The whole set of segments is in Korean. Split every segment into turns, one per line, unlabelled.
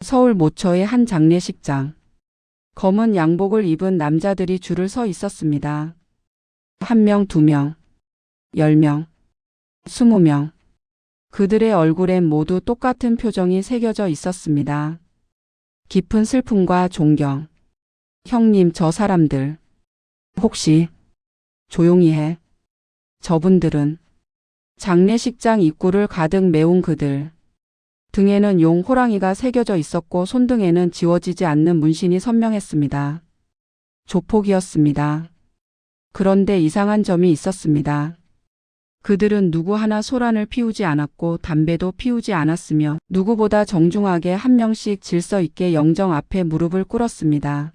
서울 모처의 한 장례식장. 검은 양복을 입은 남자들이 줄을 서 있었습니다. 1명, 2명, 10명, 20명. 그들의 얼굴엔 모두 똑같은 표정이 새겨져 있었습니다. 깊은 슬픔과 존경. 형님, 저 사람들. 혹시 조용히 해. 저분들은 장례식장 입구를 가득 메운 그들. 등에는 용 호랑이가 새겨져 있었고 손등에는 지워지지 않는 문신이 선명했습니다. 조폭이었습니다. 그런데 이상한 점이 있었습니다. 그들은 누구 하나 소란을 피우지 않았고 담배도 피우지 않았으며 누구보다 정중하게 한 명씩 질서 있게 영정 앞에 무릎을 꿇었습니다.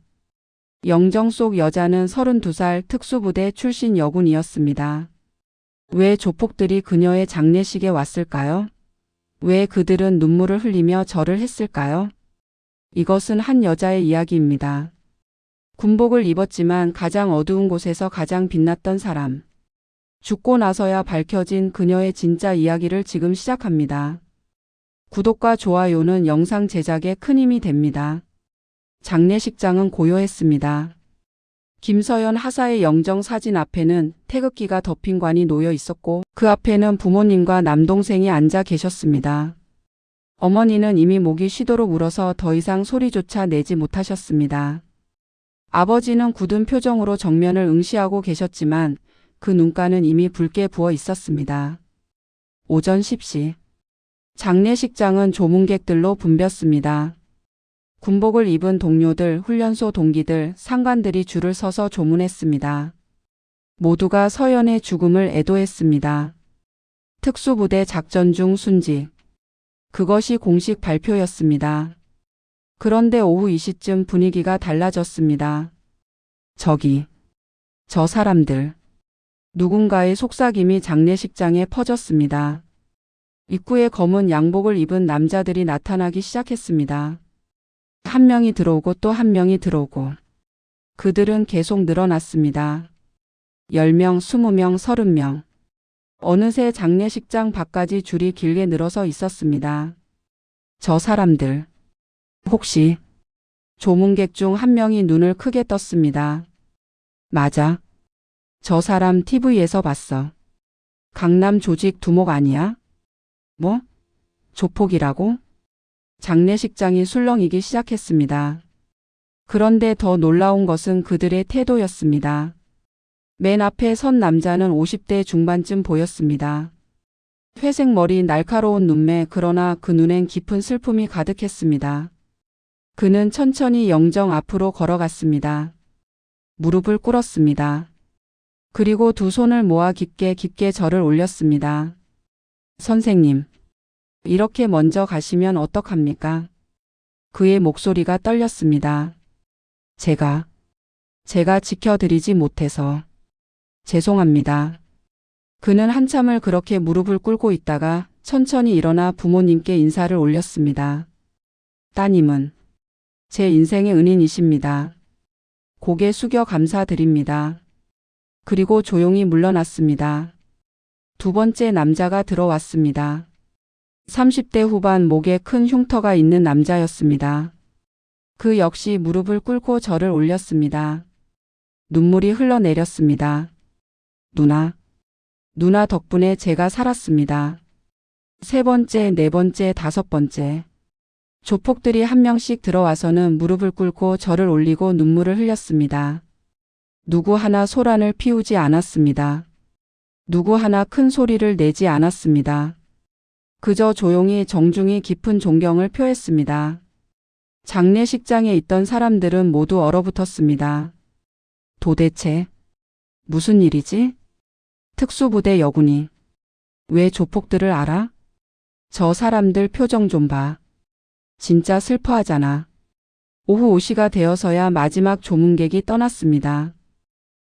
영정 속 여자는 32살 특수부대 출신 여군이었습니다. 왜 조폭들이 그녀의 장례식에 왔을까요? 왜 그들은 눈물을 흘리며 절을 했을까요? 이것은 한 여자의 이야기입니다. 군복을 입었지만 가장 어두운 곳에서 가장 빛났던 사람. 죽고 나서야 밝혀진 그녀의 진짜 이야기를 지금 시작합니다. 구독과 좋아요는 영상 제작에 큰 힘이 됩니다. 장례식장은 고요했습니다. 김서연 하사의 영정 사진 앞에는 태극기가 덮인 관이 놓여 있었고 그 앞에는 부모님과 남동생이 앉아 계셨습니다. 어머니는 이미 목이 쉬도록 울어서 더 이상 소리조차 내지 못하셨습니다. 아버지는 굳은 표정으로 정면을 응시하고 계셨지만 그 눈가는 이미 붉게 부어 있었습니다. 오전 10시. 장례식장은 조문객들로 붐볐습니다. 군복을 입은 동료들, 훈련소 동기들, 상관들이 줄을 서서 조문했습니다. 모두가 서연의 죽음을 애도했습니다. 특수부대 작전 중 순직. 그것이 공식 발표였습니다. 그런데 오후 2시쯤 분위기가 달라졌습니다. 저 사람들. 누군가의 속삭임이 장례식장에 퍼졌습니다. 입구에 검은 양복을 입은 남자들이 나타나기 시작했습니다. 한 명이 들어오고 또 한 명이 들어오고. 그들은 계속 늘어났습니다. 10명, 20명, 30명. 어느새 장례식장 밖까지 줄이 길게 늘어서 있었습니다. 저 사람들. 혹시 조문객 중 한 명이 눈을 크게 떴습니다. 맞아. 저 사람 TV에서 봤어. 강남 조직 두목 아니야? 뭐? 조폭이라고? 장례식장이 술렁이기 시작했습니다. 그런데 더 놀라운 것은 그들의 태도였습니다. 맨 앞에 선 남자는 50대 중반쯤 보였습니다. 회색 머리, 날카로운 눈매, 그러나 그 눈엔 깊은 슬픔이 가득했습니다. 그는 천천히 영정 앞으로 걸어갔습니다. 무릎을 꿇었습니다. 그리고 두 손을 모아 깊게 절을 올렸습니다. 선생님, 이렇게 먼저 가시면 어떡합니까? 그의 목소리가 떨렸습니다. 제가 지켜드리지 못해서 죄송합니다. 그는 한참을 그렇게 무릎을 꿇고 있다가 천천히 일어나 부모님께 인사를 올렸습니다. 따님은 제 인생의 은인이십니다. 고개 숙여 감사드립니다. 그리고 조용히 물러났습니다. 두 번째 남자가 들어왔습니다. 30대 후반, 목에 큰 흉터가 있는 남자였습니다. 그 역시 무릎을 꿇고 절을 올렸습니다. 눈물이 흘러내렸습니다. 누나 덕분에 제가 살았습니다. 세 번째, 네 번째, 다섯 번째. 조폭들이 한 명씩 들어와서는 무릎을 꿇고 절을 올리고 눈물을 흘렸습니다. 누구 하나 소란을 피우지 않았습니다. 누구 하나 큰 소리를 내지 않았습니다. 그저 조용히 정중히 깊은 존경을 표했습니다. 장례식장에 있던 사람들은 모두 얼어붙었습니다. 도대체 무슨 일이지? 특수부대 여군이 왜 조폭들을 알아? 저 사람들 표정 좀 봐. 진짜 슬퍼하잖아. 오후 5시가 되어서야 마지막 조문객이 떠났습니다.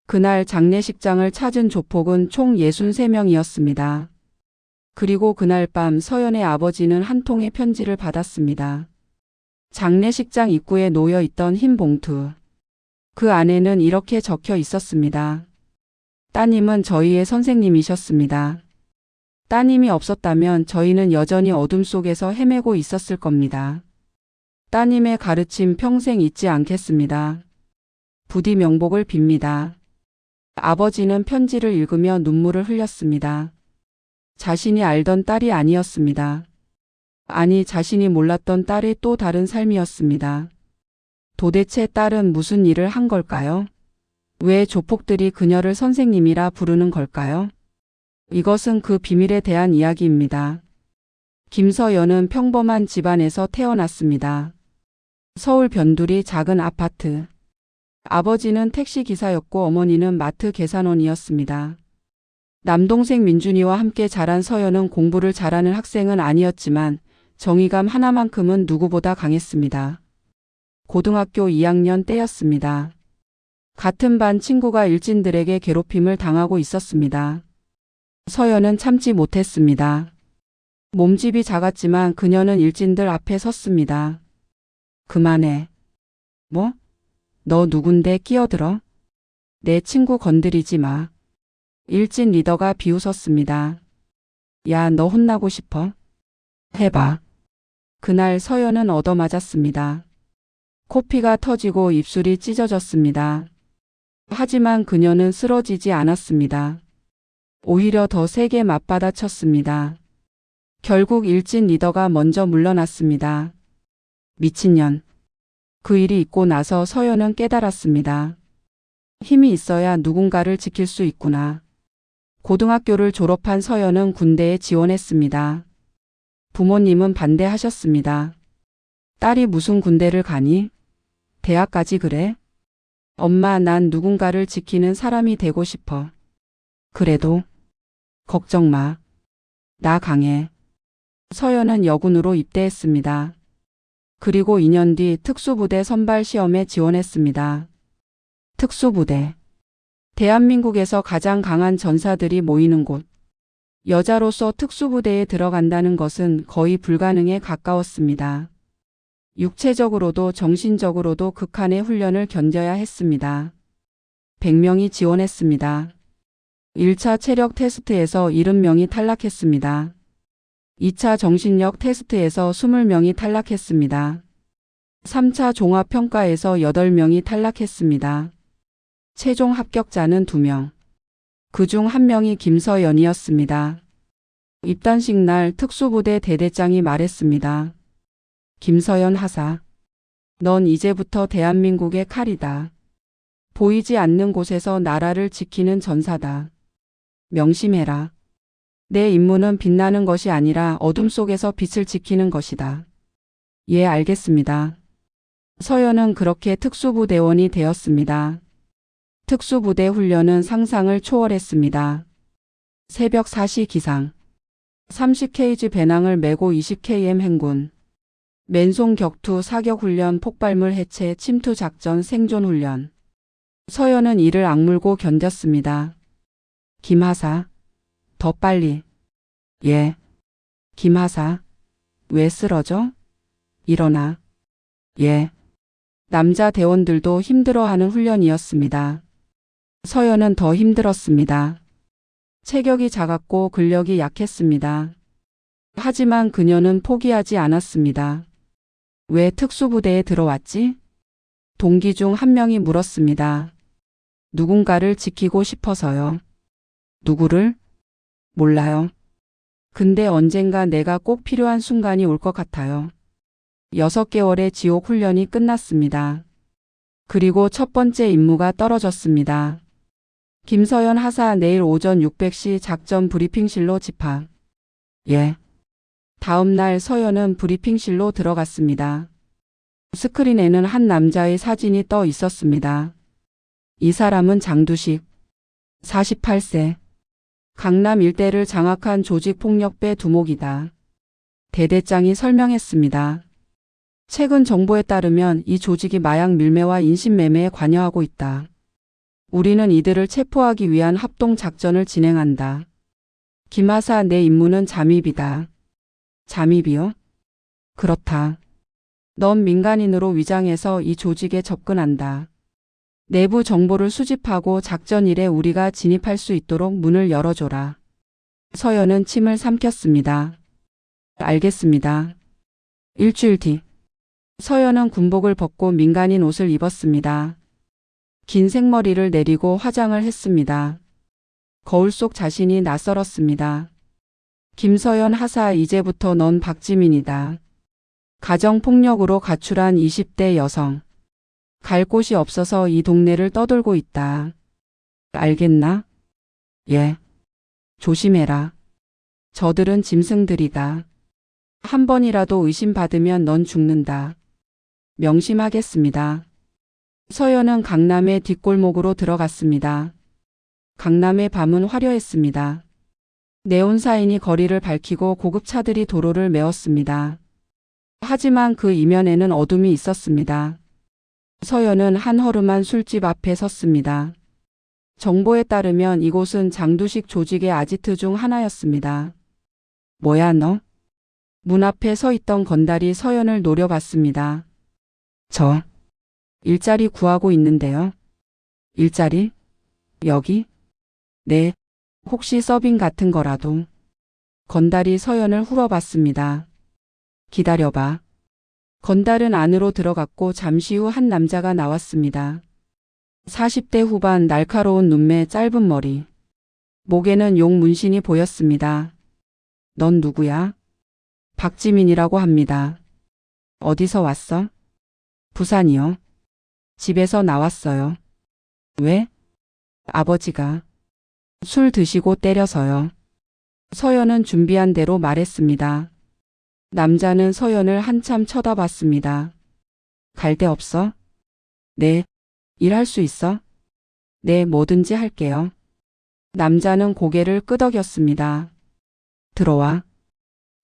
그날 장례식장을 찾은 조폭은 총 63명이었습니다. 그리고 그날 밤 서연의 아버지는 한 통의 편지를 받았습니다. 장례식장 입구에 놓여 있던 흰 봉투. 그 안에는 이렇게 적혀 있었습니다. 따님은 저희의 선생님이셨습니다. 따님이 없었다면 저희는 여전히 어둠 속에서 헤매고 있었을 겁니다. 따님의 가르침 평생 잊지 않겠습니다. 부디 명복을 빕니다. 아버지는 편지를 읽으며 눈물을 흘렸습니다. 자신이 알던 딸이 아니었습니다. 아니, 자신이 몰랐던 딸의 또 다른 삶이었습니다. 도대체 딸은 무슨 일을 한 걸까요? 왜 조폭들이 그녀를 선생님이라 부르는 걸까요? 이것은 그 비밀에 대한 이야기입니다. 김서연은 평범한 집안에서 태어났습니다. 서울 변두리 작은 아파트. 아버지는 택시기사였고 어머니는 마트 계산원이었습니다. 남동생 민준이와 함께 자란 서연은 공부를 잘하는 학생은 아니었지만 정의감 하나만큼은 누구보다 강했습니다. 고등학교 2학년 때였습니다. 같은 반 친구가 일진들에게 괴롭힘을 당하고 있었습니다. 서연은 참지 못했습니다. 몸집이 작았지만 그녀는 일진들 앞에 섰습니다. 그만해. 뭐? 너 누군데 끼어들어? 내 친구 건드리지 마. 일진 리더가 비웃었습니다. 야, 너 혼나고 싶어? 해봐. 그날 서연은 얻어맞았습니다. 코피가 터지고 입술이 찢어졌습니다. 하지만 그녀는 쓰러지지 않았습니다. 오히려 더 세게 맞받아쳤습니다. 결국 일진 리더가 먼저 물러났습니다. 미친년. 그 일이 있고 나서 서연은 깨달았습니다. 힘이 있어야 누군가를 지킬 수 있구나. 고등학교를 졸업한 서연은 군대에 지원했습니다. 부모님은 반대하셨습니다. 딸이 무슨 군대를 가니? 대학까지 그래? 엄마, 난 누군가를 지키는 사람이 되고 싶어. 그래도 걱정 마. 나 강해. 서연은 여군으로 입대했습니다. 그리고 2년 뒤 특수부대 선발 시험에 지원했습니다. 특수부대. 대한민국에서 가장 강한 전사들이 모이는 곳. 여자로서 특수부대에 들어간다는 것은 거의 불가능에 가까웠습니다. 육체적으로도 정신적으로도 극한의 훈련을 견뎌야 했습니다. 100명이 지원했습니다. 1차 체력 테스트에서 70명이 탈락했습니다. 2차 정신력 테스트에서 20명이 탈락했습니다. 3차 종합평가에서 8명이 탈락했습니다. 최종 합격자는 2명. 그중 1명이 김서연이었습니다. 입단식 날 특수부대 대대장이 말했습니다. 김서연 하사. 넌 이제부터 대한민국의 칼이다. 보이지 않는 곳에서 나라를 지키는 전사다. 명심해라. 내 임무는 빛나는 것이 아니라 어둠 속에서 빛을 지키는 것이다. 예, 알겠습니다. 서연은 그렇게 특수부대원이 되었습니다. 특수부대 훈련은 상상을 초월했습니다. 새벽 4시 기상. 30kg 배낭을 메고 20km 행군. 맨손 격투 사격 훈련, 폭발물 해체, 침투 작전, 생존 훈련. 서연은 이를 악물고 견뎠습니다. 김하사. 더 빨리. 예. 김하사. 왜 쓰러져? 일어나. 예. 남자 대원들도 힘들어하는 훈련이었습니다. 서연은 더 힘들었습니다. 체격이 작았고 근력이 약했습니다. 하지만 그녀는 포기하지 않았습니다. 왜 특수부대에 들어왔지? 동기 중 1명이 물었습니다. 누군가를 지키고 싶어서요. 누구를? 몰라요. 근데 언젠가 내가 꼭 필요한 순간이 올 것 같아요. 6개월의 지옥 훈련이 끝났습니다. 그리고 첫 번째 임무가 떨어졌습니다. 김서연 하사, 내일 오전 600시 작전 브리핑실로 집합. 예. 다음 날 서연은 브리핑실로 들어갔습니다. 스크린에는 한 남자의 사진이 떠 있었습니다. 이 사람은 장두식. 48세. 강남 일대를 장악한 조직폭력배 두목이다. 대대장이 설명했습니다. 최근 정보에 따르면 이 조직이 마약 밀매와 인신매매에 관여하고 있다. 우리는 이들을 체포하기 위한 합동작전을 진행한다. 김하사, 내 임무는 잠입이다. 잠입이요? 그렇다. 넌 민간인으로 위장해서 이 조직에 접근한다. 내부 정보를 수집하고 작전일에 우리가 진입할 수 있도록 문을 열어줘라. 서연은 침을 삼켰습니다. 알겠습니다. 일주일 뒤. 서연은 군복을 벗고 민간인 옷을 입었습니다. 긴 생머리를 내리고 화장을 했습니다. 거울 속 자신이 낯설었습니다. 김서연 하사, 이제부터 넌 박지민이다. 가정폭력으로 가출한 20대 여성. 갈 곳이 없어서 이 동네를 떠돌고 있다. 알겠나? 예. 조심해라. 저들은 짐승들이다. 한 번이라도 의심받으면 넌 죽는다. 명심하겠습니다. 서연은 강남의 뒷골목으로 들어갔습니다. 강남의 밤은 화려했습니다. 네온 사인이 거리를 밝히고 고급 차들이 도로를 메웠습니다. 하지만 그 이면에는 어둠이 있었습니다. 서연은 한 허름한 술집 앞에 섰습니다. 정보에 따르면 이곳은 장두식 조직의 아지트 중 하나였습니다. 뭐야 너? 문 앞에 서 있던 건달이 서연을 노려봤습니다. 저 일자리 구하고 있는데요. 일자리? 여기? 네. 혹시 서빙 같은 거라도. 건달이 서연을 물어봤습니다. 기다려봐. 건달은 안으로 들어갔고 잠시 후 한 남자가 나왔습니다. 40대 후반, 날카로운 눈매, 짧은 머리. 목에는 용 문신이 보였습니다. 넌 누구야? 박지민이라고 합니다. 어디서 왔어? 부산이요. 집에서 나왔어요. 왜? 아버지가. 술 드시고 때려서요. 서연은 준비한 대로 말했습니다. 남자는 서연을 한참 쳐다봤습니다. 갈 데 없어? 네. 일할 수 있어? 네, 뭐든지 할게요. 남자는 고개를 끄덕였습니다. 들어와.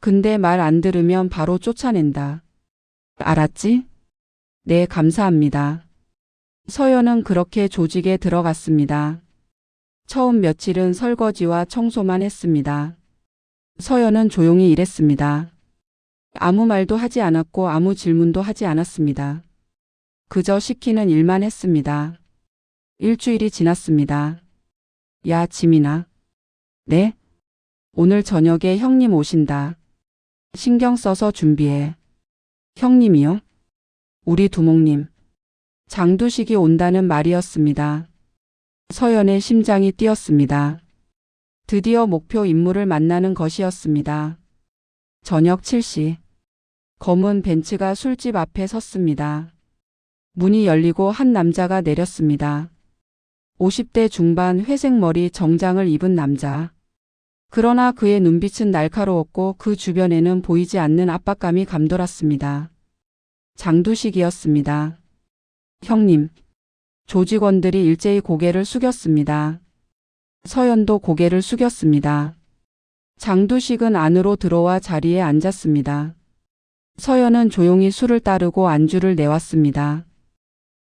근데 말 안 들으면 바로 쫓아낸다. 알았지? 네, 감사합니다. 서연은 그렇게 조직에 들어갔습니다. 처음 며칠은 설거지와 청소만 했습니다. 서연은 조용히 일했습니다. 아무 말도 하지 않았고 아무 질문도 하지 않았습니다. 그저 시키는 일만 했습니다. 일주일이 지났습니다. 야, 지민아. 네? 오늘 저녁에 형님 오신다. 신경 써서 준비해. 형님이요? 우리 두목님. 장두식이 온다는 말이었습니다. 서연의 심장이 뛰었습니다. 드디어 목표 인물을 만나는 것이었습니다. 저녁 7시. 검은 벤츠가 술집 앞에 섰습니다. 문이 열리고 한 남자가 내렸습니다. 50대 중반, 회색 머리, 정장을 입은 남자. 그러나 그의 눈빛은 날카로웠고 그 주변에는 보이지 않는 압박감이 감돌았습니다. 장두식이었습니다. 형님. 조직원들이 일제히 고개를 숙였습니다. 서연도 고개를 숙였습니다. 장두식은 안으로 들어와 자리에 앉았습니다. 서연은 조용히 술을 따르고 안주를 내왔습니다.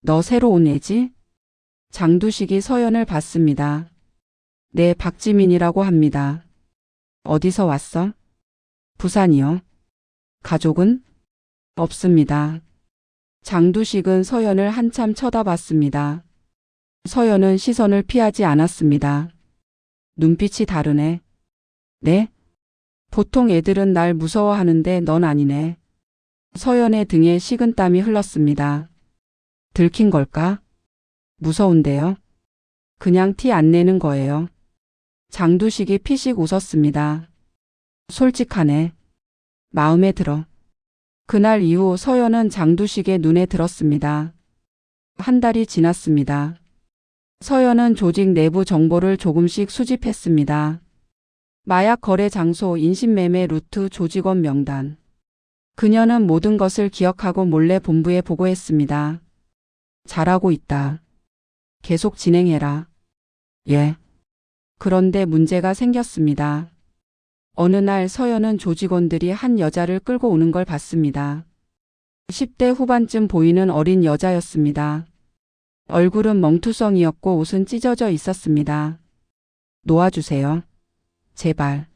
너 새로 온 애지? 장두식이 서연을 봤습니다. 네, 박지민이라고 합니다. 어디서 왔어? 부산이요. 가족은? 없습니다. 장두식은 서연을 한참 쳐다봤습니다. 서연은 시선을 피하지 않았습니다. 눈빛이 다르네. 네? 보통 애들은 날 무서워하는데 넌 아니네. 서연의 등에 식은땀이 흘렀습니다. 들킨 걸까? 무서운데요? 그냥 티 안 내는 거예요. 장두식이 피식 웃었습니다. 솔직하네. 마음에 들어. 그날 이후 서연은 장두식의 눈에 들었습니다. 한 달이 지났습니다. 서연은 조직 내부 정보를 조금씩 수집했습니다. 마약 거래 장소, 인신매매 루트, 조직원 명단. 그녀는 모든 것을 기억하고 몰래 본부에 보고했습니다. 잘하고 있다. 계속 진행해라. 예. 그런데 문제가 생겼습니다. 어느 날 서연은 조직원들이 한 여자를 끌고 오는 걸 봤습니다. 10대 후반쯤 보이는 어린 여자였습니다. 얼굴은 멍투성이었고 옷은 찢어져 있었습니다. 놓아주세요. 제발.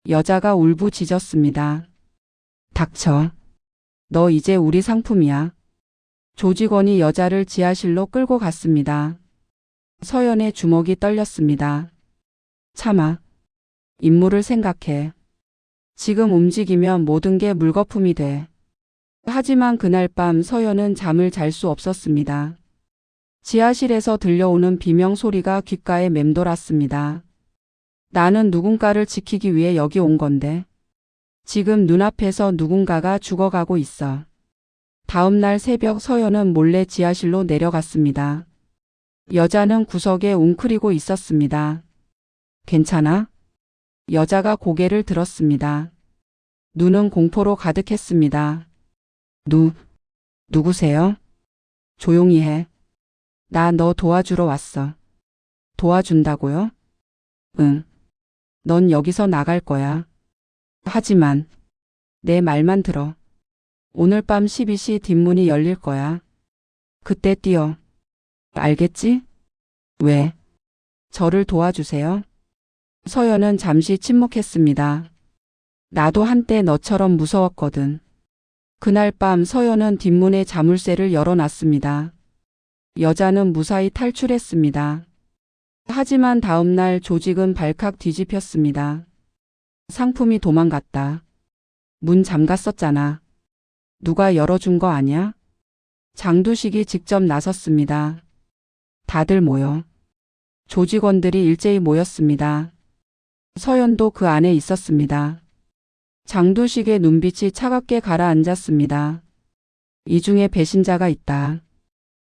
여자가 울부짖었습니다. 닥쳐. 너 이제 우리 상품이야. 조직원이 여자를 지하실로 끌고 갔습니다. 서연의 주먹이 떨렸습니다. 참아. 임무를 생각해. 지금 움직이면 모든 게 물거품이 돼. 하지만 그날 밤 서연은 잠을 잘 수 없었습니다. 지하실에서 들려오는 비명 소리가 귓가에 맴돌았습니다. 나는 누군가를 지키기 위해 여기 온 건데. 지금 눈앞에서 누군가가 죽어가고 있어. 다음 날 새벽 서연은 몰래 지하실로 내려갔습니다. 여자는 구석에 웅크리고 있었습니다. 괜찮아? 여자가 고개를 들었습니다. 눈은 공포로 가득했습니다. 누구세요? 조용히 해. 나 너 도와주러 왔어. 도와준다고요? 응. 넌 여기서 나갈 거야. 하지만 내 말만 들어. 오늘 밤 12시 뒷문이 열릴 거야. 그때 뛰어. 알겠지? 왜? 저를 도와주세요. 서연은 잠시 침묵했습니다. 나도 한때 너처럼 무서웠거든. 그날 밤 서연은 뒷문에 자물쇠를 열어놨습니다. 여자는 무사히 탈출했습니다. 하지만 다음 날 조직은 발칵 뒤집혔습니다. 상품이 도망갔다. 문 잠갔었잖아. 누가 열어준 거 아니야? 장두식이 직접 나섰습니다. 다들 모여. 조직원들이 일제히 모였습니다. 서연도 그 안에 있었습니다. 장두식의 눈빛이 차갑게 가라앉았습니다. 이 중에 배신자가 있다.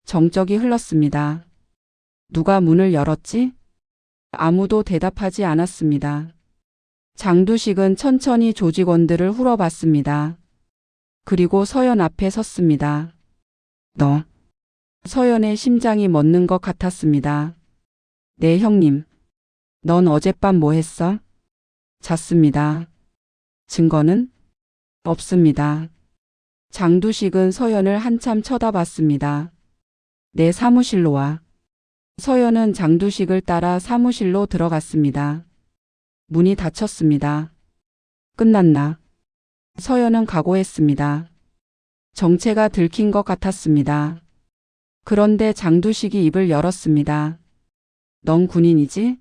정적이 흘렀습니다. 누가 문을 열었지? 아무도 대답하지 않았습니다. 장두식은 천천히 조직원들을 훑어봤습니다. 그리고 서연 앞에 섰습니다. 너. 서연의 심장이 멎는 것 같았습니다. 네, 형님. 넌 어젯밤 뭐 했어? 잤습니다. 증거는? 없습니다. 장두식은 서연을 한참 쳐다봤습니다. 내 사무실로 와. 서연은 장두식을 따라 사무실로 들어갔습니다. 문이 닫혔습니다. 끝났나? 서연은 각오했습니다. 정체가 들킨 것 같았습니다. 그런데 장두식이 입을 열었습니다. 넌 군인이지?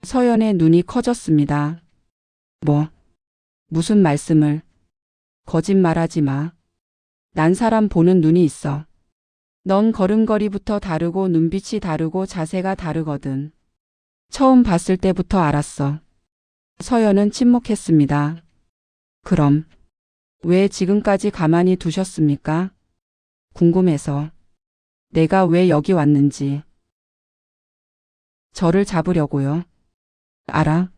서연의 눈이 커졌습니다. 무슨 말씀을? 거짓말하지 마. 난 사람 보는 눈이 있어. 넌 걸음걸이부터 다르고 눈빛이 다르고 자세가 다르거든. 처음 봤을 때부터 알았어. 서연은 침묵했습니다. 그럼 왜 지금까지 가만히 두셨습니까? 궁금해서. 내가 왜 여기 왔는지. 저를 잡으려고요. 알아?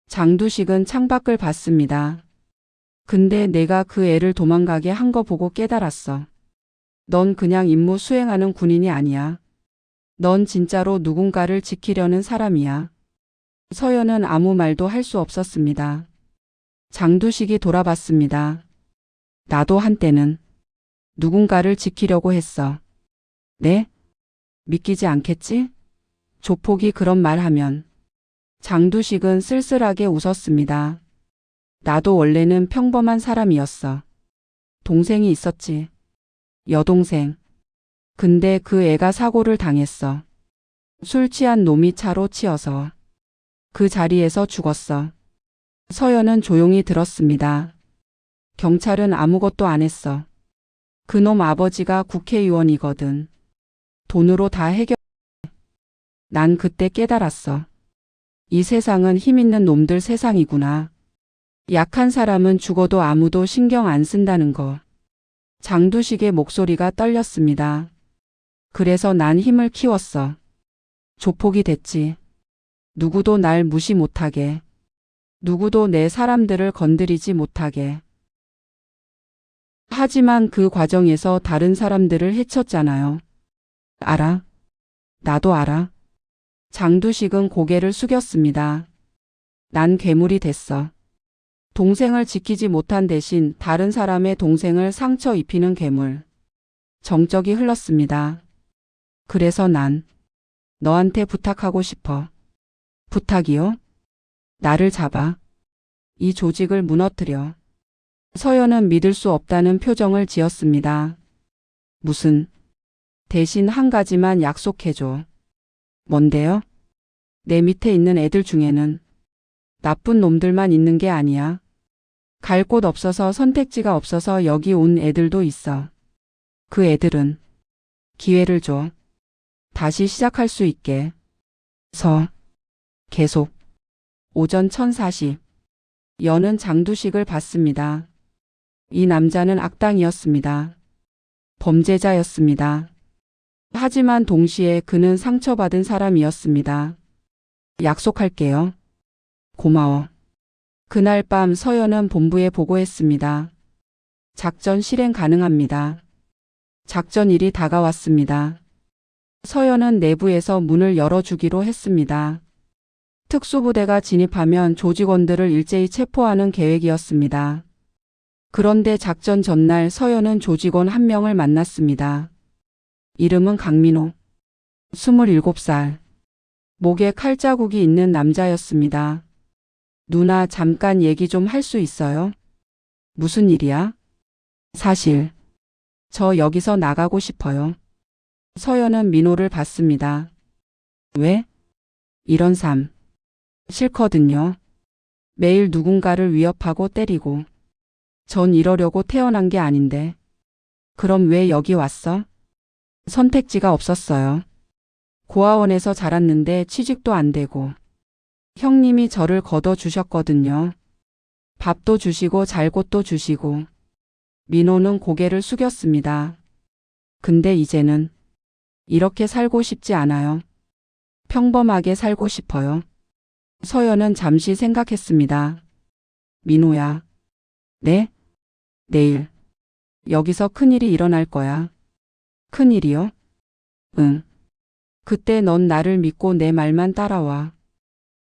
장두식은 창밖을 봤습니다. 근데 내가 그 애를 도망가게 한 거 보고 깨달았어. 넌 그냥 임무 수행하는 군인이 아니야. 넌 진짜로 누군가를 지키려는 사람이야. 서연은 아무 말도 할 수 없었습니다. 장두식이 돌아봤습니다. 나도 한때는 누군가를 지키려고 했어. 네? 믿기지 않겠지? 조폭이 그런 말 하면. 장두식은 쓸쓸하게 웃었습니다. 나도 원래는 평범한 사람이었어. 동생이 있었지. 여동생. 근데 그 애가 사고를 당했어. 술 취한 놈이 차로 치여서. 그 자리에서 죽었어. 서연은 조용히 들었습니다. 경찰은 아무것도 안 했어. 그놈 아버지가 국회의원이거든. 돈으로 다 해결. 난 그때 깨달았어. 이 세상은 힘 있는 놈들 세상이구나. 약한 사람은 죽어도 아무도 신경 안 쓴다는 거. 장두식의 목소리가 떨렸습니다. 그래서 난 힘을 키웠어. 조폭이 됐지. 누구도 날 무시 못하게. 누구도 내 사람들을 건드리지 못하게. 하지만 그 과정에서 다른 사람들을 해쳤잖아요. 알아? 나도 알아. 장두식은 고개를 숙였습니다. 난 괴물이 됐어. 동생을 지키지 못한 대신 다른 사람의 동생을 상처 입히는 괴물. 정적이 흘렀습니다. 그래서 난 너한테 부탁하고 싶어. 부탁이요? 나를 잡아. 이 조직을 무너뜨려. 서연은 믿을 수 없다는 표정을 지었습니다. 무슨? 대신 한 가지만 약속해줘. 뭔데요? 내 밑에 있는 애들 중에는 나쁜 놈들만 있는 게 아니야. 갈 곳 없어서 선택지가 없어서 여기 온 애들도 있어. 그 애들은 기회를 줘. 다시 시작할 수 있게. 계속. 오전 1040. 여는 장두식을 봤습니다. 이 남자는 악당이었습니다. 범죄자였습니다. 하지만 동시에 그는 상처받은 사람이었습니다. 약속할게요. 고마워. 그날 밤 서연은 본부에 보고했습니다. 작전 실행 가능합니다. 작전일이 다가왔습니다. 서연은 내부에서 문을 열어주기로 했습니다. 특수부대가 진입하면 조직원들을 일제히 체포하는 계획이었습니다. 그런데 작전 전날 서연은 조직원 한 명을 만났습니다. 이름은 강민호. 27살. 목에 칼자국이 있는 남자였습니다. 누나 잠깐 얘기 좀 할 수 있어요? 무슨 일이야? 사실 저 여기서 나가고 싶어요. 서연은 민호를 봤습니다. 왜? 이런 삶 싫거든요. 매일 누군가를 위협하고 때리고. 전 이러려고 태어난 게 아닌데. 그럼 왜 여기 왔어? 선택지가 없었어요. 고아원에서 자랐는데 취직도 안 되고. 형님이 저를 걷어주셨거든요. 밥도 주시고 잘 곳도 주시고. 민호는 고개를 숙였습니다. 근데 이제는 이렇게 살고 싶지 않아요. 평범하게 살고 싶어요. 서연은 잠시 생각했습니다. 민호야. 네? 내일. 여기서 큰일이 일어날 거야. 큰일이요? 응. 그때 넌 나를 믿고 내 말만 따라와.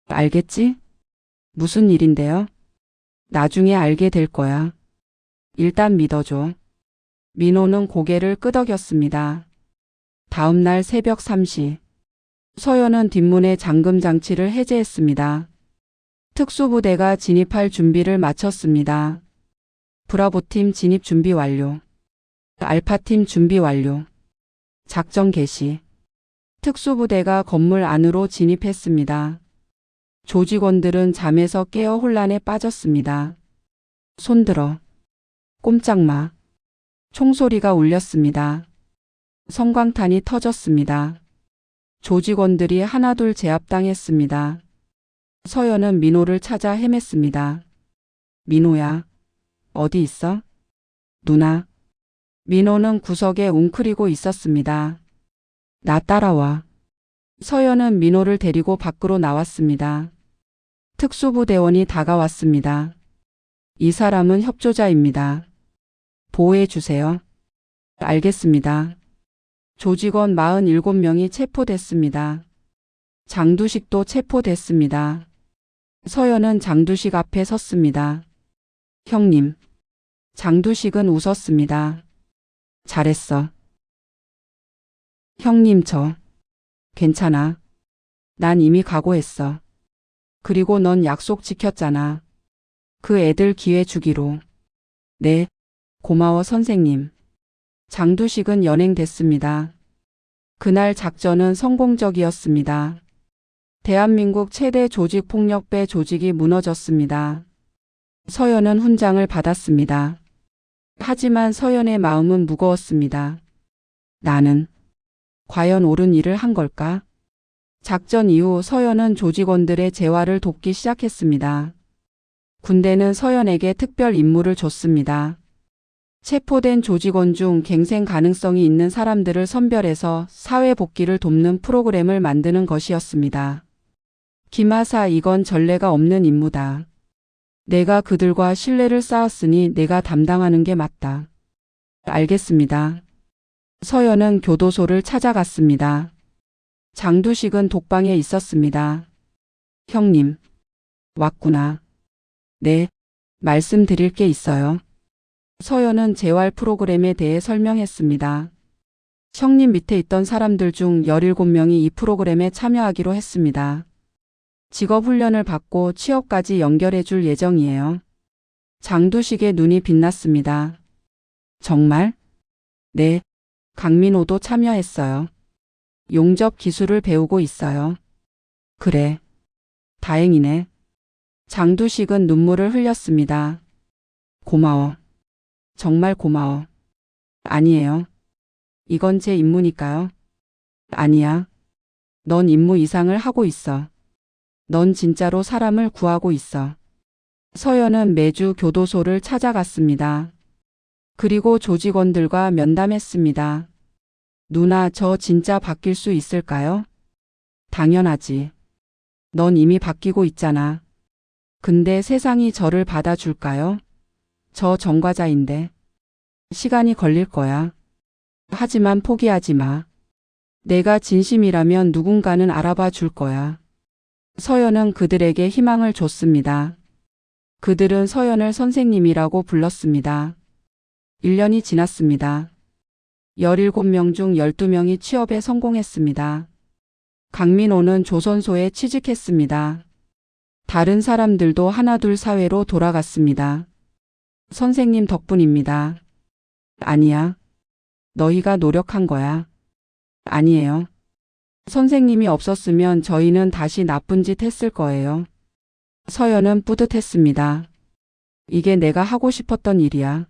알겠지? 무슨 일인데요? 나중에 알게 될 거야. 일단 믿어줘. 민호는 고개를 끄덕였습니다. 다음 날 새벽 3시. 서연은 뒷문의 잠금 장치를 해제했습니다. 특수부대가 진입할 준비를 마쳤습니다. 브라보팀 진입 준비 완료. 알파팀 준비 완료. 작전 개시. 특수부대가 건물 안으로 진입했습니다. 조직원들은 잠에서 깨어 혼란에 빠졌습니다. 손들어. 꼼짝 마. 총소리가 울렸습니다. 성광탄이 터졌습니다. 조직원들이 하나둘 제압당했습니다. 서연은 민호를 찾아 헤맸습니다. 민호야, 어디 있어? 누나. 민호는 구석에 웅크리고 있었습니다. 나 따라와. 서연은 민호를 데리고 밖으로 나왔습니다. 특수부대원이 다가왔습니다. 이 사람은 협조자입니다. 보호해 주세요. 알겠습니다. 조직원 47명이 체포됐습니다. 장두식도 체포됐습니다. 서연은 장두식 앞에 섰습니다. 형님. 장두식은 웃었습니다. 잘했어. 형님 괜찮아. 난 이미 각오했어. 그리고 넌 약속 지켰잖아. 그 애들 기회 주기로. 네. 고마워 선생님. 장두식은 연행됐습니다. 그날 작전은 성공적이었습니다. 대한민국 최대 조직폭력배 조직이 무너졌습니다. 서연은 훈장을 받았습니다. 하지만 서연의 마음은 무거웠습니다. 나는 과연 옳은 일을 한 걸까? 작전 이후 서연은 조직원들의 재활을 돕기 시작했습니다. 군대는 서연에게 특별 임무를 줬습니다. 체포된 조직원 중 갱생 가능성이 있는 사람들을 선별해서 사회 복귀를 돕는 프로그램을 만드는 것이었습니다. 김하사, 이건 전례가 없는 임무다. 내가 그들과 신뢰를 쌓았으니 내가 담당하는 게 맞다. 알겠습니다. 서연은 교도소를 찾아갔습니다. 장두식은 독방에 있었습니다. 형님, 왔구나. 네, 말씀드릴 게 있어요. 서연은 재활 프로그램에 대해 설명했습니다. 형님 밑에 있던 사람들 중 17명이 이 프로그램에 참여하기로 했습니다. 직업훈련을 받고 취업까지 연결해 줄 예정이에요. 장두식의 눈이 빛났습니다. 정말? 네. 강민호도 참여했어요. 용접 기술을 배우고 있어요. 그래. 다행이네. 장두식은 눈물을 흘렸습니다. 고마워. 정말 고마워. 아니에요. 이건 제 임무니까요. 아니야. 넌 임무 이상을 하고 있어. 넌 진짜로 사람을 구하고 있어. 서연은 매주 교도소를 찾아갔습니다. 그리고 조직원들과 면담했습니다. 누나, 저 진짜 바뀔 수 있을까요? 당연하지. 넌 이미 바뀌고 있잖아. 근데 세상이 저를 받아줄까요? 저 전과자인데. 시간이 걸릴 거야. 하지만 포기하지 마. 내가 진심이라면 누군가는 알아봐 줄 거야. 서연은 그들에게 희망을 줬습니다. 그들은 서연을 선생님이라고 불렀습니다. 1년이 지났습니다. 17명 중 12명이 취업에 성공했습니다. 강민호는 조선소에 취직했습니다. 다른 사람들도 하나둘 사회로 돌아갔습니다. 선생님 덕분입니다. 아니야. 너희가 노력한 거야. 아니에요. 선생님이 없었으면 저희는 다시 나쁜 짓 했을 거예요. 서연은 뿌듯했습니다. 이게 내가 하고 싶었던 일이야.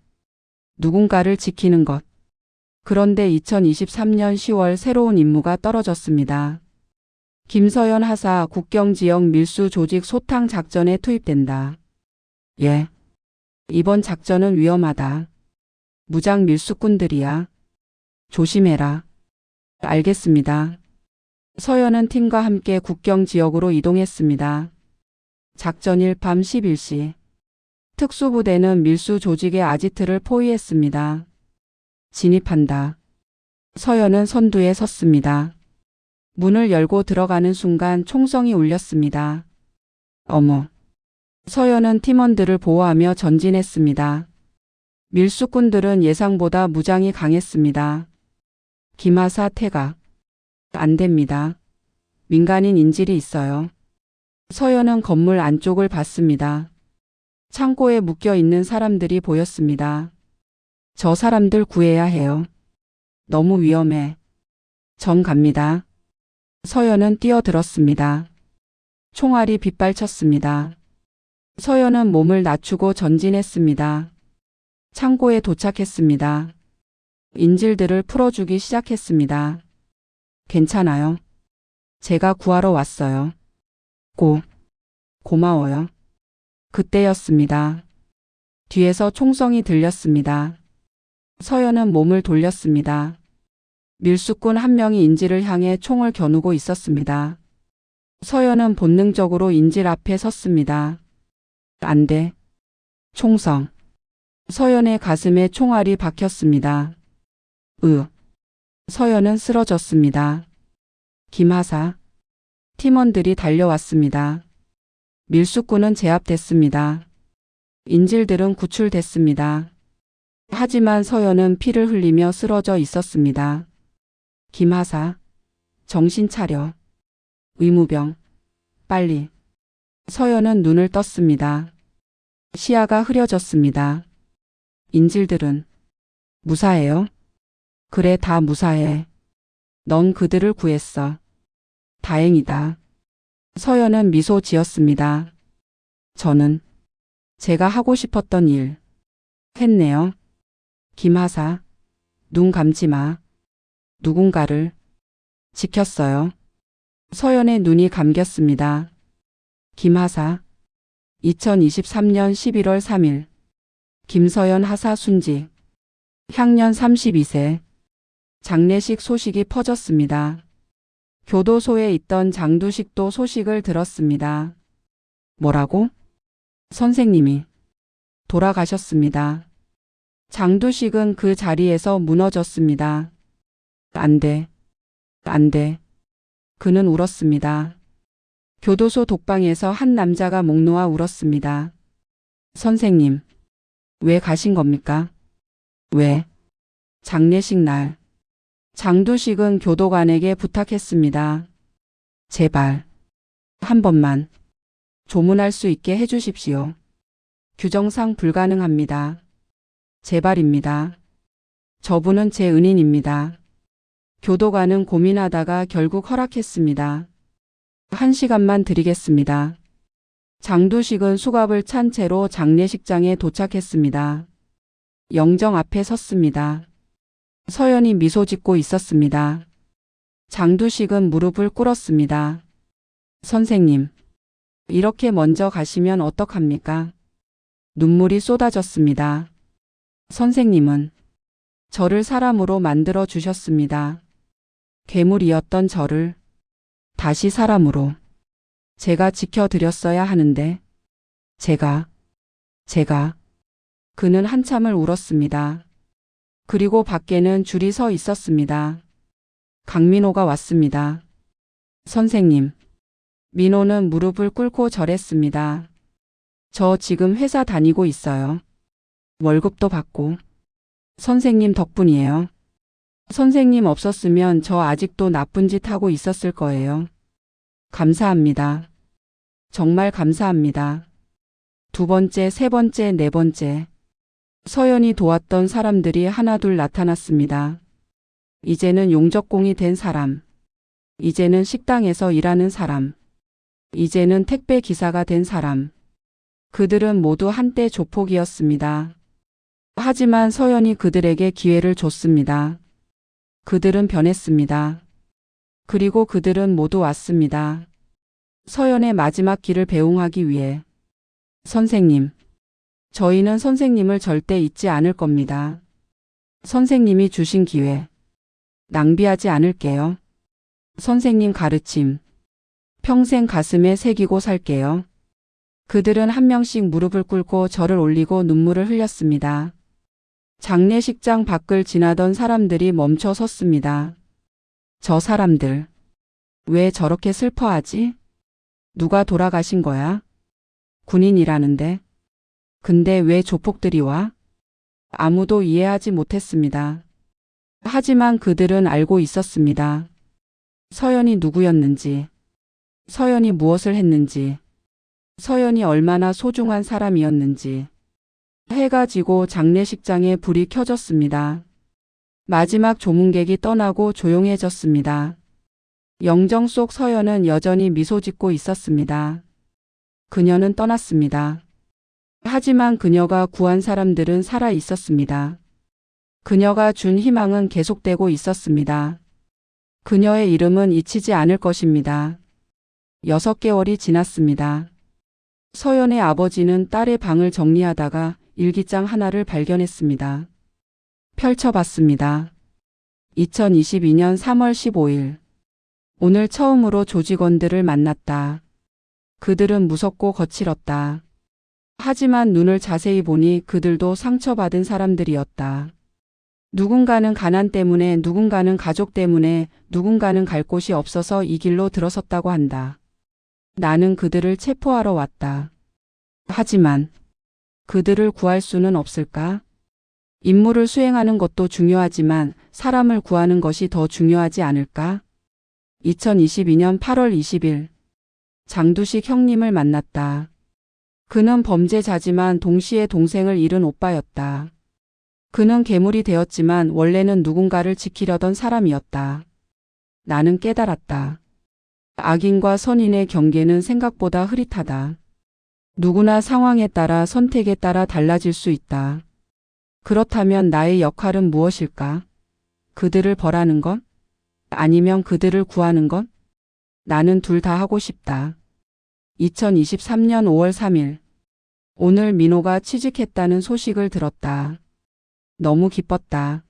누군가를 지키는 것. 그런데 2023년 10월 새로운 임무가 떨어졌습니다. 김서연 하사 국경지역 밀수 조직 소탕 작전에 투입된다. 예. 이번 작전은 위험하다. 무장 밀수꾼들이야. 조심해라. 알겠습니다. 서연은 팀과 함께 국경 지역으로 이동했습니다. 작전일 밤 11시. 특수부대는 밀수 조직의 아지트를 포위했습니다. 진입한다. 서연은 선두에 섰습니다. 문을 열고 들어가는 순간 총성이 울렸습니다. 어머. 서연은 팀원들을 보호하며 전진했습니다. 밀수꾼들은 예상보다 무장이 강했습니다. 김하사 퇴각. 안 됩니다. 민간인 인질이 있어요. 서연은 건물 안쪽을 봤습니다. 창고에 묶여 있는 사람들이 보였습니다. 저 사람들 구해야 해요. 너무 위험해. 전 갑니다. 서연은 뛰어들었습니다. 총알이 빗발쳤습니다. 서연은 몸을 낮추고 전진했습니다. 창고에 도착했습니다. 인질들을 풀어주기 시작했습니다. 괜찮아요. 제가 구하러 왔어요. 고마워요. 그때였습니다. 뒤에서 총성이 들렸습니다. 서연은 몸을 돌렸습니다. 밀수꾼 한 명이 인질을 향해 총을 겨누고 있었습니다. 서연은 본능적으로 인질 앞에 섰습니다. 안 돼. 총성. 서연의 가슴에 총알이 박혔습니다. 서연은 쓰러졌습니다. 김하사. 팀원들이 달려왔습니다. 밀수꾼은 제압됐습니다. 인질들은 구출됐습니다. 하지만 서연은 피를 흘리며 쓰러져 있었습니다. 김하사. 정신 차려. 의무병. 빨리. 서연은 눈을 떴습니다. 시야가 흐려졌습니다. 인질들은 무사해요? 그래, 다 무사해. 넌 그들을 구했어. 다행이다. 서연은 미소 지었습니다. 저는 제가 하고 싶었던 일 했네요. 김하사. 눈 감지 마. 누군가를 지켰어요. 서연의 눈이 감겼습니다. 김하사. 2023년 11월 3일. 김서연 하사 순직. 향년 32세. 장례식 소식이 퍼졌습니다. 교도소에 있던 장두식도 소식을 들었습니다. 뭐라고? 선생님이 돌아가셨습니다. 장두식은 그 자리에서 무너졌습니다. 안 돼. 안 돼. 그는 울었습니다. 교도소 독방에서 한 남자가 목 놓아 울었습니다. 선생님, 왜 가신 겁니까? 왜? 장례식 날. 장두식은 교도관에게 부탁했습니다. 제발, 한 번만 조문할 수 있게 해주십시오. 규정상 불가능합니다. 제발입니다. 저분은 제 은인입니다. 교도관은 고민하다가 결국 허락했습니다. 1시간만 드리겠습니다. 장두식은 수갑을 찬 채로 장례식장에 도착했습니다. 영정 앞에 섰습니다. 서연이 미소 짓고 있었습니다. 장두식은 무릎을 꿇었습니다. 선생님, 이렇게 먼저 가시면 어떡합니까? 눈물이 쏟아졌습니다. 선생님은 저를 사람으로 만들어 주셨습니다. 괴물이었던 저를 다시 사람으로 제가 지켜드렸어야 하는데 제가 그는 한참을 울었습니다. 그리고 밖에는 줄이 서 있었습니다. 강민호가 왔습니다. 선생님. 민호는 무릎을 꿇고 절했습니다. 저 지금 회사 다니고 있어요. 월급도 받고. 선생님 덕분이에요. 선생님 없었으면 저 아직도 나쁜 짓 하고 있었을 거예요. 감사합니다. 정말 감사합니다. 두 번째, 세 번째, 네 번째. 서연이 도왔던 사람들이 하나둘 나타났습니다. 이제는 용접공이 된 사람. 이제는 식당에서 일하는 사람. 이제는 택배 기사가 된 사람. 그들은 모두 한때 조폭이었습니다. 하지만 서연이 그들에게 기회를 줬습니다. 그들은 변했습니다. 그리고 그들은 모두 왔습니다. 서연의 마지막 길을 배웅하기 위해. 선생님. 저희는 선생님을 절대 잊지 않을 겁니다. 선생님이 주신 기회. 낭비하지 않을게요. 선생님 가르침. 평생 가슴에 새기고 살게요. 그들은 한 명씩 무릎을 꿇고 절을 올리고 눈물을 흘렸습니다. 장례식장 밖을 지나던 사람들이 멈춰 섰습니다. 저 사람들. 왜 저렇게 슬퍼하지? 누가 돌아가신 거야? 군인이라는데. 근데 왜 조폭들이 와? 아무도 이해하지 못했습니다. 하지만 그들은 알고 있었습니다. 서연이 누구였는지. 서연이 무엇을 했는지. 서연이 얼마나 소중한 사람이었는지. 해가 지고 장례식장에 불이 켜졌습니다. 마지막 조문객이 떠나고 조용해졌습니다. 영정 속 서연은 여전히 미소 짓고 있었습니다. 그녀는 떠났습니다. 하지만 그녀가 구한 사람들은 살아 있었습니다. 그녀가 준 희망은 계속되고 있었습니다. 그녀의 이름은 잊히지 않을 것입니다. 6개월이 지났습니다. 서연의 아버지는 딸의 방을 정리하다가 일기장 하나를 발견했습니다. 펼쳐봤습니다. 2022년 3월 15일. 오늘 처음으로 조직원들을 만났다. 그들은 무섭고 거칠었다. 하지만 눈을 자세히 보니 그들도 상처받은 사람들이었다. 누군가는 가난 때문에, 누군가는 가족 때문에, 누군가는 갈 곳이 없어서 이 길로 들어섰다고 한다. 나는 그들을 체포하러 왔다. 하지만 그들을 구할 수는 없을까? 임무를 수행하는 것도 중요하지만 사람을 구하는 것이 더 중요하지 않을까? 2022년 8월 20일. 장두식 형님을 만났다. 그는 범죄자지만 동시에 동생을 잃은 오빠였다. 그는 괴물이 되었지만 원래는 누군가를 지키려던 사람이었다. 나는 깨달았다. 악인과 선인의 경계는 생각보다 흐릿하다. 누구나 상황에 따라 선택에 따라 달라질 수 있다. 그렇다면 나의 역할은 무엇일까? 그들을 벌하는 것? 아니면 그들을 구하는 것? 나는 둘 다 하고 싶다. 2023년 5월 3일. 오늘 민호가 취직했다는 소식을 들었다. 너무 기뻤다.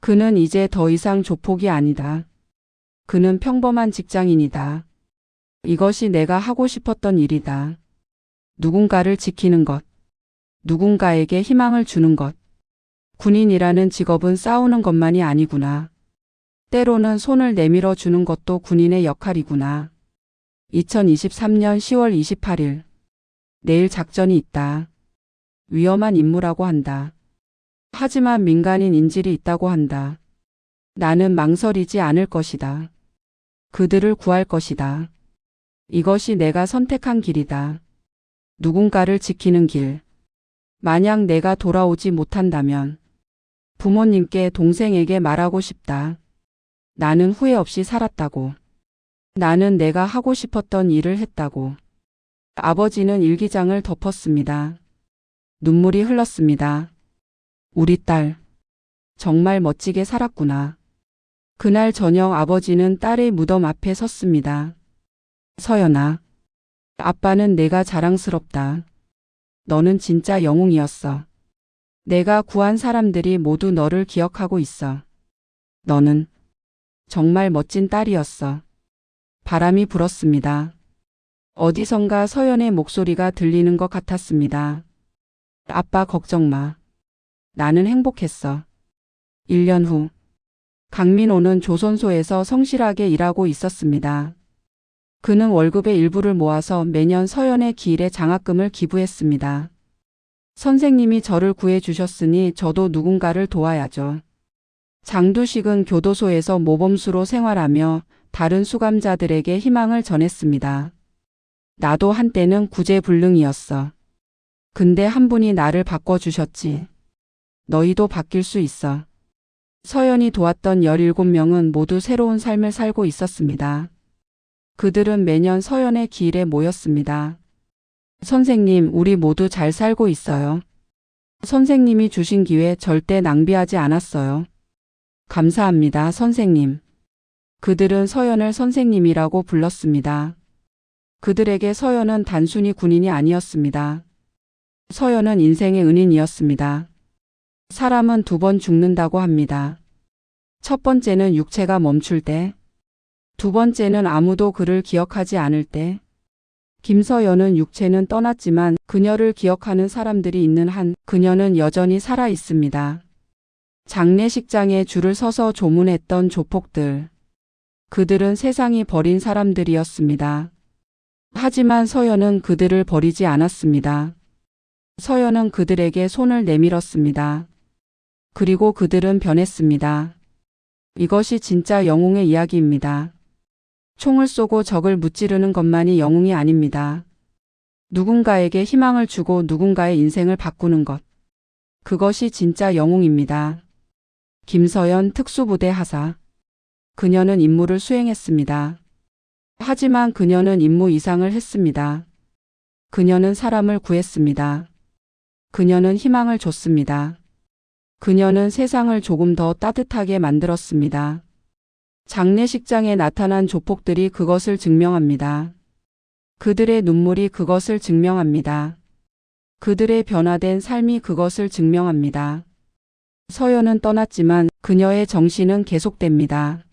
그는 이제 더 이상 조폭이 아니다. 그는 평범한 직장인이다. 이것이 내가 하고 싶었던 일이다. 누군가를 지키는 것. 누군가에게 희망을 주는 것. 군인이라는 직업은 싸우는 것만이 아니구나. 때로는 손을 내밀어 주는 것도 군인의 역할이구나. 2023년 10월 28일. 내일 작전이 있다. 위험한 임무라고 한다. 하지만 민간인 인질이 있다고 한다. 나는 망설이지 않을 것이다. 그들을 구할 것이다. 이것이 내가 선택한 길이다. 누군가를 지키는 길. 만약 내가 돌아오지 못한다면 부모님께 동생에게 말하고 싶다. 나는 후회 없이 살았다고. 나는 내가 하고 싶었던 일을 했다고. 아버지는 일기장을 덮었습니다. 눈물이 흘렀습니다. 우리 딸, 정말 멋지게 살았구나. 그날 저녁 아버지는 딸의 무덤 앞에 섰습니다. 서연아, 아빠는 내가 자랑스럽다. 너는 진짜 영웅이었어. 내가 구한 사람들이 모두 너를 기억하고 있어. 너는 정말 멋진 딸이었어. 바람이 불었습니다. 어디선가 서연의 목소리가 들리는 것 같았습니다. 아빠 걱정 마. 나는 행복했어. 1년 후, 강민호는 조선소에서 성실하게 일하고 있었습니다. 그는 월급의 일부를 모아서 매년 서연의 기일에 장학금을 기부했습니다. 선생님이 저를 구해주셨으니 저도 누군가를 도와야죠. 장두식은 교도소에서 모범수로 생활하며 다른 수감자들에게 희망을 전했습니다. 나도 한때는 구제불능이었어. 근데 한 분이 나를 바꿔주셨지. 너희도 바뀔 수 있어. 서연이 도왔던 17명은 모두 새로운 삶을 살고 있었습니다. 그들은 매년 서연의 기일에 모였습니다. 선생님, 우리 모두 잘 살고 있어요. 선생님이 주신 기회 절대 낭비하지 않았어요. 감사합니다, 선생님. 그들은 서연을 선생님이라고 불렀습니다. 그들에게 서연은 단순히 군인이 아니었습니다. 서연은 인생의 은인이었습니다. 사람은 2번 죽는다고 합니다. 첫 번째는 육체가 멈출 때, 두 번째는 아무도 그를 기억하지 않을 때. 김서연은 육체는 떠났지만 그녀를 기억하는 사람들이 있는 한 그녀는 여전히 살아 있습니다. 장례식장에 줄을 서서 조문했던 조폭들. 그들은 세상이 버린 사람들이었습니다. 하지만 서연은 그들을 버리지 않았습니다. 서연은 그들에게 손을 내밀었습니다. 그리고 그들은 변했습니다. 이것이 진짜 영웅의 이야기입니다. 총을 쏘고 적을 무찌르는 것만이 영웅이 아닙니다. 누군가에게 희망을 주고 누군가의 인생을 바꾸는 것. 그것이 진짜 영웅입니다. 김서연 특수부대 하사. 그녀는 임무를 수행했습니다. 하지만 그녀는 임무 이상을 했습니다. 그녀는 사람을 구했습니다. 그녀는 희망을 줬습니다. 그녀는 세상을 조금 더 따뜻하게 만들었습니다. 장례식장에 나타난 조폭들이 그것을 증명합니다. 그들의 눈물이 그것을 증명합니다. 그들의 변화된 삶이 그것을 증명합니다. 서연은 떠났지만 그녀의 정신은 계속됩니다.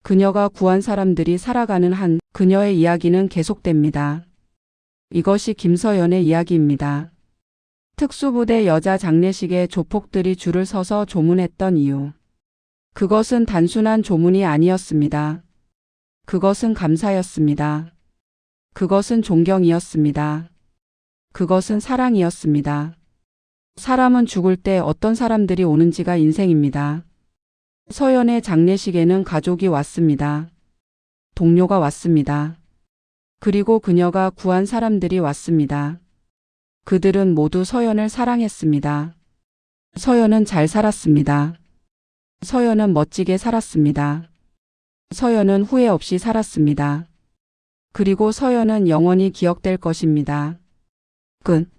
그녀가 구한 사람들이 살아가는 한 그녀의 이야기는 계속됩니다. 이것이 김서연의 이야기입니다. 특수부대 여자 장례식에 조폭들이 줄을 서서 조문했던 이유. 그것은 단순한 조문이 아니었습니다. 그것은 감사였습니다. 그것은 존경이었습니다. 그것은 사랑이었습니다. 사람은 죽을 때 어떤 사람들이 오는지가 인생입니다. 서연의 장례식에는 가족이 왔습니다. 동료가 왔습니다. 그리고 그녀가 구한 사람들이 왔습니다. 그들은 모두 서연을 사랑했습니다. 서연은 잘 살았습니다. 서연은 멋지게 살았습니다. 서연은 후회 없이 살았습니다. 그리고 서연은 영원히 기억될 것입니다. 끝.